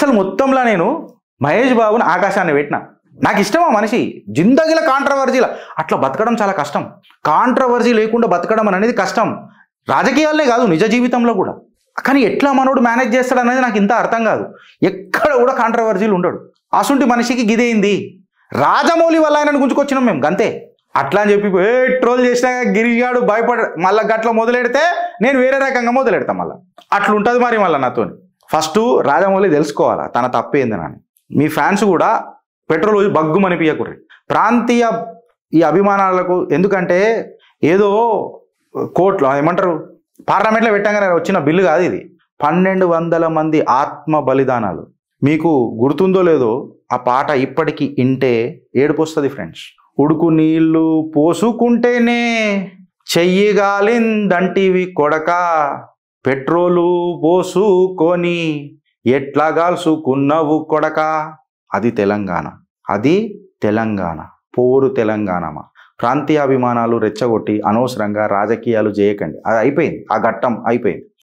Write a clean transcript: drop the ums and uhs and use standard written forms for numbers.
అసలు మొత్తంలో నేను మహేష్ బాబుని ఆకాశాన్ని పెట్టిన. నాకు ఇష్టమా మనిషి, జిందగీల కాంట్రవర్సీల అట్లా బతకడం చాలా కష్టం. కాంట్రవర్సీ లేకుండా బతకడం అనేది కష్టం, రాజకీయాలనే కాదు నిజ జీవితంలో కూడా. కానీ ఎట్లా మనోడు మేనేజ్ చేస్తాడు అనేది నాకు ఇంత అర్థం కాదు. ఎక్కడ కూడా కాంట్రవర్సీలు ఉండడు. అసుంటి మనిషికి గిదేంది, రాజమౌళి వల్ల ఆయనను గుంజుకొచ్చినాం మేము గంతే. అట్లా అని చెప్పి ట్రోల్ చేసినా గిరిగాడు భయపడ మళ్ళీ గట్ల మొదలెడితే నేను వేరే రకంగా మొదలెడతాను మళ్ళీ. అట్లుంటుంది మరి మళ్ళీ నాతో. ఫస్ట్ రాజమౌళి తెలుసుకోవాలా తన తప్పేందని. మీ ఫ్యాన్స్ కూడా పెట్రోల్ బగ్గుమనిపించకూడదు ప్రాంతీయ ఈ అభిమానాలకు. ఎందుకంటే ఏదో కోర్టులో ఏమంటారు పార్లమెంట్లో పెట్టంగానే వచ్చిన బిల్లు కాదు ఇది. 1200 మంది ఆత్మ బలిదానాలు. మీకు గుర్తుందో లేదో ఆ పాట ఇప్పటికీ ఇంటే ఏడుపు వస్తుంది ఫ్రెండ్స్. ఉడుకు నీళ్లు పోసుకుంటేనే చెయ్యి గాలిందంటివి కొడక, పెట్రోలు పోసుకొని ఎట్లా గాల్సుకున్నవు కొడక. అది తెలంగాణ, అది తెలంగాణ, పోరు తెలంగాణమా. ప్రాంతీయ అభిమానాలు రెచ్చగొట్టి అనవసరంగా రాజకీయాలు చేయకండి. అది అయిపోయింది, ఆ ఘట్టం అయిపోయింది.